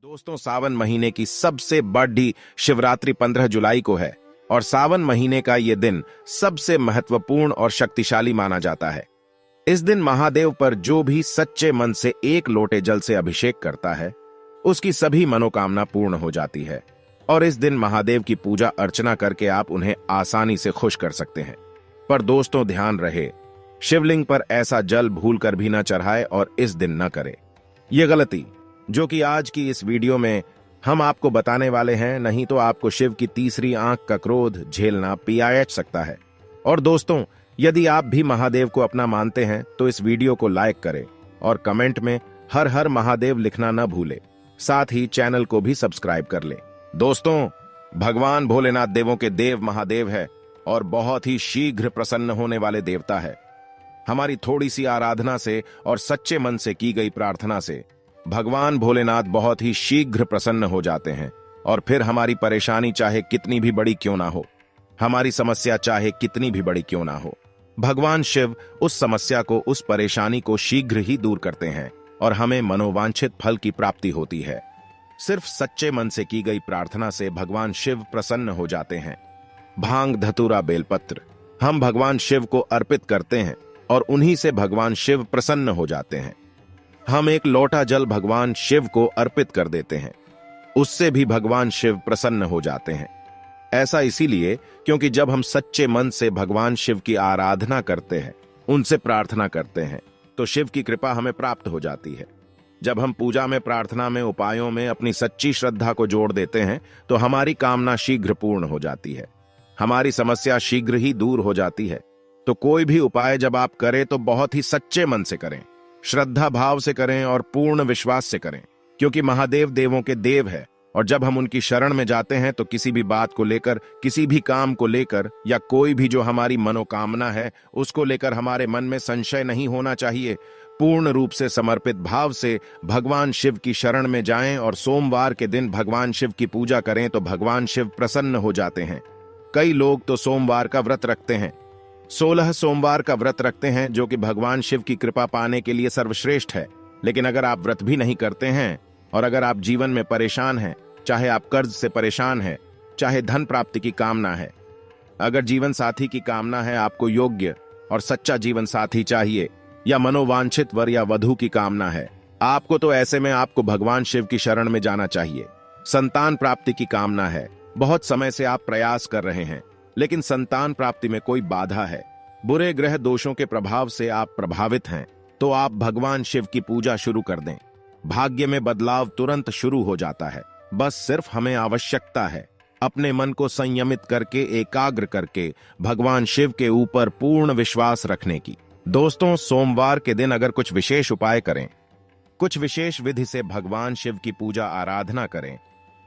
दोस्तों, सावन महीने की सबसे बड़ी शिवरात्रि 15 जुलाई को है और सावन महीने का ये दिन सबसे महत्वपूर्ण और शक्तिशाली माना जाता है। इस दिन महादेव पर जो भी सच्चे मन से एक लोटे जल से अभिषेक करता है, उसकी सभी मनोकामना पूर्ण हो जाती है और इस दिन महादेव की पूजा अर्चना करके आप उन्हें आसानी से खुश कर सकते हैं। पर दोस्तों, ध्यान रहे, शिवलिंग पर ऐसा जल भूलकर भी न चढ़ाए और इस दिन न करे। ये गलती जो कि आज की इस वीडियो में हम आपको बताने वाले हैं, नहीं तो आपको शिव की तीसरी आंख का क्रोध झेलना पियाच सकता है। और दोस्तों, यदि आप भी महादेव को अपना मानते हैं तो इस वीडियो को लाइक करें और कमेंट में हर हर महादेव लिखना न भूले। साथ ही चैनल को भी सब्सक्राइब कर ले। दोस्तों, भगवान भोलेनाथ देवों के देव महादेव है और बहुत ही शीघ्र प्रसन्न होने वाले देवता है। हमारी थोड़ी सी आराधना से और सच्चे मन से की गई प्रार्थना से भगवान भोलेनाथ बहुत ही शीघ्र प्रसन्न हो जाते हैं और फिर हमारी परेशानी चाहे कितनी भी बड़ी क्यों ना हो, हमारी समस्या चाहे कितनी भी बड़ी क्यों ना हो, भगवान शिव उस समस्या को, उस परेशानी को शीघ्र ही दूर करते हैं और हमें मनोवांछित फल की प्राप्ति होती है। सिर्फ सच्चे मन से की गई प्रार्थना से भगवान शिव प्रसन्न हो जाते हैं। भांग, धतूरा, बेलपत्र हम भगवान शिव को अर्पित करते हैं और उन्हीं से भगवान शिव प्रसन्न हो जाते हैं। हम एक लोटा जल भगवान शिव को अर्पित कर देते हैं, उससे भी भगवान शिव प्रसन्न हो जाते हैं। ऐसा इसीलिए क्योंकि जब हम सच्चे मन से भगवान शिव की आराधना करते हैं, उनसे प्रार्थना करते हैं, तो शिव की कृपा हमें प्राप्त हो जाती है। जब हम पूजा में, प्रार्थना में, उपायों में अपनी सच्ची श्रद्धा को जोड़ देते हैं तो हमारी कामना शीघ्र पूर्ण हो जाती है, हमारी समस्या शीघ्र ही दूर हो जाती है। तो कोई भी उपाय जब आप करें तो बहुत ही सच्चे मन से करें, श्रद्धा भाव से करें और पूर्ण विश्वास से करें, क्योंकि महादेव देवों के देव है और जब हम उनकी शरण में जाते हैं तो किसी भी बात को लेकर, किसी भी काम को लेकर या कोई भी जो हमारी मनोकामना है उसको लेकर हमारे मन में संशय नहीं होना चाहिए। पूर्ण रूप से समर्पित भाव से भगवान शिव की शरण में जाएं और सोमवार के दिन भगवान शिव की पूजा करें तो भगवान शिव प्रसन्न हो जाते हैं। कई लोग तो सोमवार का व्रत रखते हैं, 16 सोमवार का व्रत रखते हैं, जो कि भगवान शिव की कृपा पाने के लिए सर्वश्रेष्ठ है। लेकिन अगर आप व्रत भी नहीं करते हैं और अगर आप जीवन में परेशान हैं, चाहे आप कर्ज से परेशान हैं, चाहे धन प्राप्ति की कामना है, अगर जीवन साथी की कामना है, आपको योग्य और सच्चा जीवन साथी चाहिए, या मनोवांछित वर या वधू की कामना है आपको, तो ऐसे में आपको भगवान शिव की शरण में जाना चाहिए। संतान प्राप्ति की कामना है, बहुत समय से आप प्रयास कर रहे हैं लेकिन संतान प्राप्ति में कोई बाधा है, बुरे ग्रह दोषों के प्रभाव से आप प्रभावित हैं, तो आप भगवान शिव की पूजा शुरू कर दें। भाग्य में बदलाव तुरंत शुरू हो जाता है। बस सिर्फ हमें आवश्यकता है अपने मन को संयमित करके, एकाग्र करके भगवान शिव के ऊपर पूर्ण विश्वास रखने की। दोस्तों, सोमवार के दिन अगर कुछ विशेष उपाय करें, कुछ विशेष विधि से भगवान शिव की पूजा आराधना करें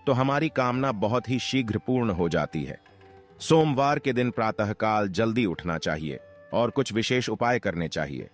तो हमारी कामना बहुत ही शीघ्र पूर्ण हो जाती है। सोमवार के दिन प्रातःकाल जल्दी उठना चाहिए और कुछ विशेष उपाय करने चाहिए,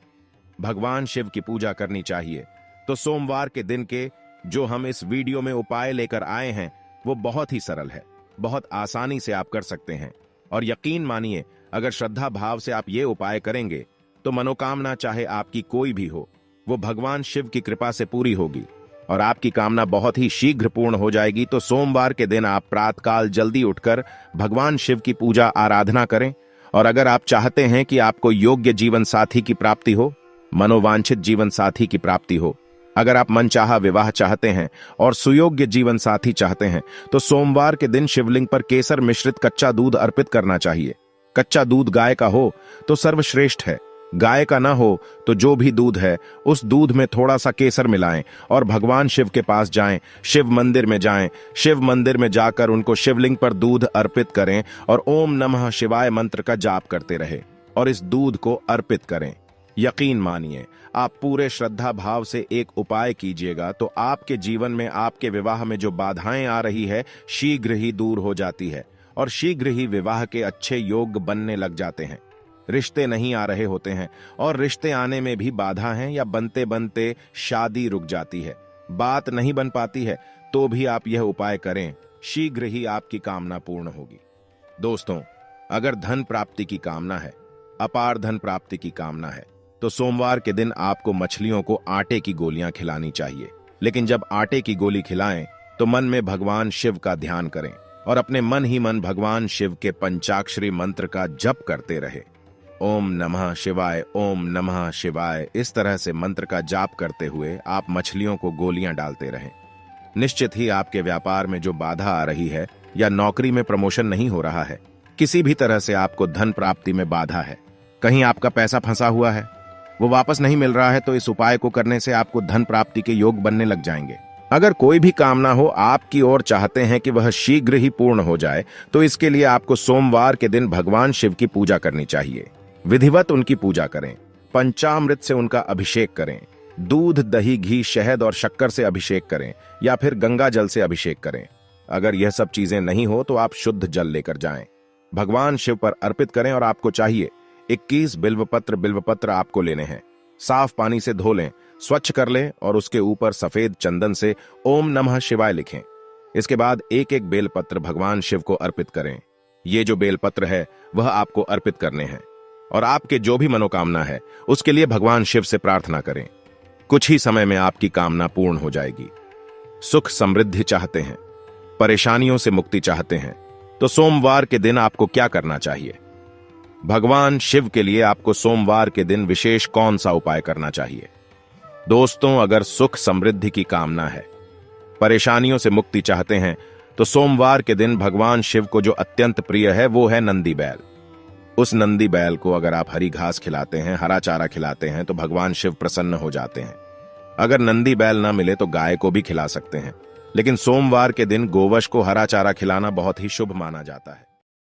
भगवान शिव की पूजा करनी चाहिए। तो सोमवार के दिन के जो हम इस वीडियो में उपाय लेकर आए हैं वो बहुत ही सरल है, बहुत आसानी से आप कर सकते हैं। और यकीन मानिए, अगर श्रद्धा भाव से आप ये उपाय करेंगे तो मनोकामना चाहे आपकी कोई भी हो, वो भगवान शिव की कृपा से पूरी होगी और आपकी कामना बहुत ही शीघ्र पूर्ण हो जाएगी। तो सोमवार के दिन आप प्रातःकाल जल्दी उठकर भगवान शिव की पूजा आराधना करें। और अगर आप चाहते हैं कि आपको योग्य जीवन साथी की प्राप्ति हो, मनोवांछित जीवन साथी की प्राप्ति हो, अगर आप मनचाहा विवाह चाहते हैं और सुयोग्य जीवन साथी चाहते हैं, तो सोमवार के दिन शिवलिंग पर केसर मिश्रित कच्चा दूध अर्पित करना चाहिए। कच्चा दूध गाय का हो तो सर्वश्रेष्ठ है, गाय का ना हो तो जो भी दूध है उस दूध में थोड़ा सा केसर मिलाएं और भगवान शिव के पास जाएं, शिव मंदिर में जाएं। शिव मंदिर में जाकर उनको शिवलिंग पर दूध अर्पित करें और ओम नमः शिवाय मंत्र का जाप करते रहे और इस दूध को अर्पित करें। यकीन मानिए, आप पूरे श्रद्धा भाव से एक उपाय कीजिएगा तो आपके जीवन में, आपके विवाह में जो बाधाएं आ रही है शीघ्र ही दूर हो जाती है और शीघ्र ही विवाह के अच्छे योग बनने लग जाते हैं। रिश्ते नहीं आ रहे होते हैं और रिश्ते आने में भी बाधा हैं या बनते बनते शादी रुक जाती है, बात नहीं बन पाती है, तो भी आप यह उपाय करें, शीघ्र ही आपकी कामना पूर्ण होगी। दोस्तों, अगर धन प्राप्ति की कामना है, अपार धन प्राप्ति की कामना है, तो सोमवार के दिन आपको मछलियों को आटे की गोलियां खिलानी चाहिए। लेकिन जब आटे की गोली खिलाएं तो मन में भगवान शिव का ध्यान करें और अपने मन ही मन भगवान शिव के पंचाक्षरी मंत्र का जप करते रहे। ओम नमः शिवाय, ओम नमः शिवाय। इस तरह से मंत्र का जाप करते हुए आप मछलियों को गोलियां डालते रहें। निश्चित ही आपके व्यापार में जो बाधा आ रही है या नौकरी में प्रमोशन नहीं हो रहा है, किसी भी तरह से आपको धन प्राप्ति में बाधा है, कहीं आपका पैसा फंसा हुआ है, वो वापस नहीं मिल रहा है, तो इस उपाय को करने से आपको धन प्राप्ति के योग बनने लग जाएंगे। अगर कोई भी कामना हो आपकी और चाहते हैं कि वह शीघ्र ही पूर्ण हो जाए, तो इसके लिए आपको सोमवार के दिन भगवान शिव की पूजा करनी चाहिए। विधिवत उनकी पूजा करें, पंचामृत से उनका अभिषेक करें, दूध, दही, घी, शहद और शक्कर से अभिषेक करें या फिर गंगा जल से अभिषेक करें। अगर यह सब चीजें नहीं हो तो आप शुद्ध जल लेकर जाएं, भगवान शिव पर अर्पित करें और आपको चाहिए 21 बिल्वपत्र आपको लेने हैं। साफ पानी से धो लें, स्वच्छ कर लें और उसके ऊपर सफेद चंदन से ओम नमः शिवाय लिखें। इसके बाद एक एक बेलपत्र भगवान शिव को अर्पित करें। ये जो बेलपत्र है वह आपको अर्पित करने हैं और आपके जो भी मनोकामना है उसके लिए भगवान शिव से प्रार्थना करें। कुछ ही समय में आपकी कामना पूर्ण हो जाएगी। सुख समृद्धि चाहते हैं, परेशानियों से मुक्ति चाहते हैं, तो सोमवार के दिन आपको क्या करना चाहिए? भगवान शिव के लिए आपको सोमवार के दिन विशेष कौन सा उपाय करना चाहिए? दोस्तों, अगर सुख समृद्धि की कामना है, परेशानियों से मुक्ति चाहते हैं, तो सोमवार के दिन भगवान शिव को जो अत्यंत प्रिय है वो है नंदी बैल। उस नंदी बैल को अगर आप हरी घास खिलाते हैं, हरा चारा खिलाते हैं, तो भगवान शिव प्रसन्न हो जाते हैं। अगर नंदी बैल ना मिले तो गाय को भी खिला सकते हैं, लेकिन सोमवार के दिन गोवश को हरा चारा खिलाना बहुत ही शुभ माना जाता है।